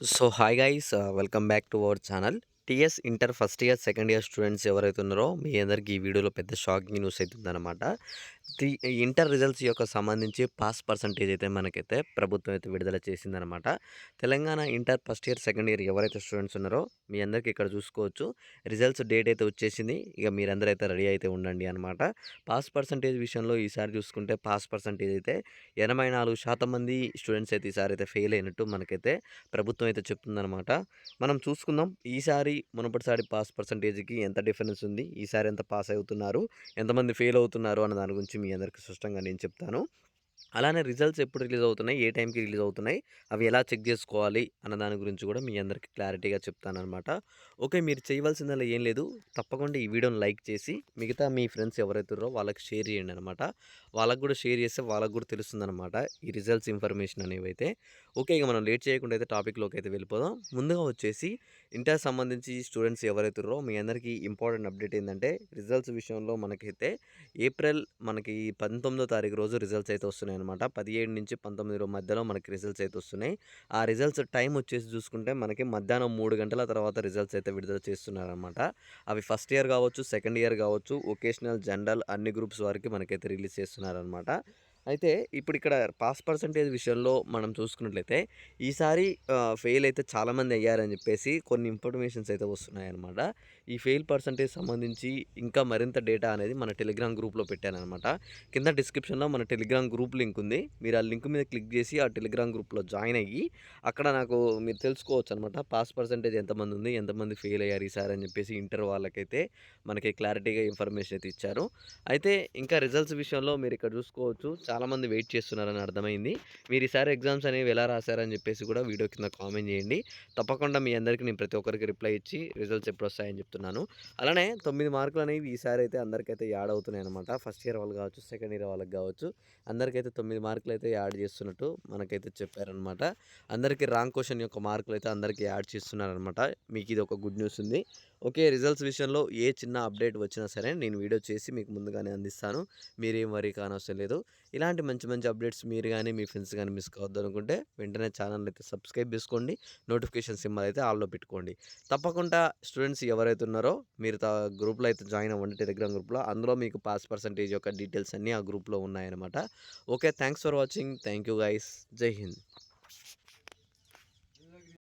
So hi guys welcome back to our channel. TS inter first year, second year students ఎవరైతే ఉన్నారో మీ అందరికీ ఈ వీడియోలో పెద్ద షాకింగ్ న్యూస్ అవుతుందన్నమాట. ది ఇంటర్ రిజల్ట్స్ యొక్క సంబంధించి పాస్ పర్సంటేజ్ అయితే మనకైతే ప్రభుత్వం అయితే విడుదల చేసిందనమాట. Telangana inter first year, second year ఎవరైతే స్టూడెంట్స్ ఉన్నారో మీ అందరికీ ఇక్కడ చూసుకోవచ్చు. రిజల్ట్స్ డేట్ అయితే వచ్చేసింది. ఇక మీరందరూ అయితే రెడీ అయితే ఉండండి అనమాట. పాస్ పర్సంటేజ్ విషయంలో ఈసారి చూసుకుంటే పాస్ పర్సంటేజ్ అయితే 84% మంది స్టూడెంట్స్ అయితే ఈసారి అయితే ఫెయిల్ అయినట్టు మనకైతే ప్రభుత్వం అయితే చెప్తుందనమాట. మనం చూసుకుందాం ఈసారి మునుపటిసారి పాస్ పర్సంటేజ్‌కి ఎంత డిఫరెన్స్ ఉంది? ఈసారి ఎంత పాస్ అవుతున్నారు? ఎంతమంది ఫెయిల్ అవుతున్నారు? అన్న దాని గురించి మీ అందరికి స్పష్టంగా నేను చెప్తాను. అలానే రిజల్ట్స్ ఎప్పుడు రిలీజ్ అవుతున్నాయి? ఏ టైంకి రిలీజ్ అవుతున్నాయి? అవి ఎలా చెక్ జేసుకోవాలి? అన్న దాని గురించి గూడా మీ అందరికి క్లారిటీగా చెప్తాననమాట. ఓకే. మీరు చేయవలసిందల్లా ఏం లేదు. తప్పకుండా ఈ వీడియోని లైక్ చేసి, మిగతా మీ ఫ్రెండ్స్ ఎవరైతే ఉన్నారో వాళ్ళకి షేర్ చేయండనమాట. వాళ్ళకి గూడా షేర్ చేస్తే వాళ్ళకి గూడా తెలుస్తుందనమాట ఈ రిజల్ట్స్ ఇన్ఫర్మేషన్ అనేవైతే. ఓకే. ఇక మనం లేట్ చేయకుండా అయితే టాపిక్‌లోకి అయితే వెళ్ళిపోదాం. ముందుగా వచ్చేసి ఇంటర్ సంబంధించి స్టూడెంట్స్ ఎవరైతే ఉన్నారో మీ అందరికీ ఇంపార్టెంట్ అప్డేట్ ఏందంటే రిజల్ట్స్ విషయంలో మనకైతే ఏప్రిల్ మనకి 19వ తారీఖు రోజు రిజల్ట్స్ అయితే వస్తున్నాయన్నమాట. 17-19 మధ్యలో మనకి రిజల్ట్స్ అయితే వస్తున్నాయి. ఆ రిజల్ట్స్ టైం వచ్చేసి చూసుకుంటే మనకి మధ్యాహ్నం 3 గంటల తర్వాత రిజల్ట్స్ అయితే విడుదల చేస్తున్నారనమాట. అవి ఫస్ట్ ఇయర్ కావచ్చు, సెకండ్ ఇయర్ కావచ్చు, వొకేషనల్, జనరల్ అన్ని గ్రూప్స్ వారికి మనకైతే రిలీజ్ చేస్తున్నారనమాట. అయితే ఇప్పుడు ఇక్కడ పాస్ పర్సెంటేజ్ విషయంలో మనం చూసుకున్నట్లయితే ఈసారి ఫెయిల్ అయితే చాలామంది అయ్యారని చెప్పేసి కొన్ని ఇన్ఫర్మేషన్స్ అయితే వస్తున్నాయన్నమాట. ఈ ఫెయిల్ పర్సెంటేజ్ సంబంధించి ఇంకా మరింత డేటా అనేది మన టెలిగ్రామ్ గ్రూప్‌లో పెట్టాననమాట. కింద డిస్క్రిప్షన్‌లో మన టెలిగ్రామ్ గ్రూప్ లింక్ ఉంది. మీరు ఆ లింక్ మీద క్లిక్ చేసి ఆ టెలిగ్రామ్ గ్రూప్‌లో జాయిన్ అయ్యి అక్కడ నాకు మీరు తెలుసుకోవచ్చనమాట. పాస్ పర్సెంటేజ్ ఎంతమంది ఉంది? ఎంతమంది ఫెయిల్ అయ్యారు ఈసారి అని చెప్పేసి ఇంటర్ వాళ్ళకైతే మనకి క్లారిటీగా ఇన్ఫర్మేషన్ అయితే ఇచ్చారు. అయితే ఇంకా రిజల్ట్స్ విషయంలో మీరు ఇక్కడ చూసుకోవచ్చు. చాలామంది వెయిట్ చేస్తున్నారని అర్థమైంది. మీరు ఈసారి ఎగ్జామ్స్ అనేవి ఎలా రాసారని చెప్పేసి కూడా వీడియో కింద కామెంట్ చేయండి. తప్పకుండా మీ అందరికీ నేను ప్రతి ఒక్కరికి రిప్లై ఇచ్చి రిజల్ట్స్ ఎప్పుడొస్తాయని చెప్తున్నాను. అలానే 9 మార్కులనేవి ఈసారి అయితే అందరికైతే యాడ్ అవుతున్నాయన్నమాట. ఫస్ట్ ఇయర్ వాళ్ళు కావచ్చు, సెకండ్ ఇయర్ వాళ్ళకి కావచ్చు. అందరికైతే 9 మార్కులైతే యాడ్ చేస్తున్నట్టు మనకైతే చెప్పారనమాట. అందరికీ రాంగ్ క్వెషన్ యొక్క మార్కులైతే అందరికీ యాడ్ చేస్తున్నారనమాట. మీకు ఇది ఒక గుడ్ న్యూస్ ఉంది. ఓకే. రిజల్ట్స్ విషయంలో ఏ చిన్న అప్డేట్ వచ్చినా సరే నేను వీడియో చేసి మీకు ముందుగానే అందిస్తాను. మీరేం వరీ కానవసరం లేదు. ఇలాంటి మంచి మంచి అప్డేట్స్ మీరు గానీ, మీ ఫ్రెండ్స్ గానీ మిస్ కావద్దనుకుంటే వెంటనే ఛానల్ అయితే సబ్స్క్రైబ్ చేసుకోండి. నోటిఫికేషన్ సింబల్ అయితే ఆల్‌లో పెట్టుకోండి. తప్పకుండా స్టూడెంట్స్ ఎవరైతే ఉన్నారో మీరు గ్రూప్‌లో అయితే జాయిన్ అవ్వండి టెలిగ్రామ్ గ్రూప్‌లో. అందులో మీకు పాస్ పర్సెంటేజ్ యొక్క డీటెయిల్స్ అన్నీ ఆ గ్రూప్‌లో ఉన్నాయన్నమాట. Okay. Thanks for watching. Thank you guys. జై హింద్.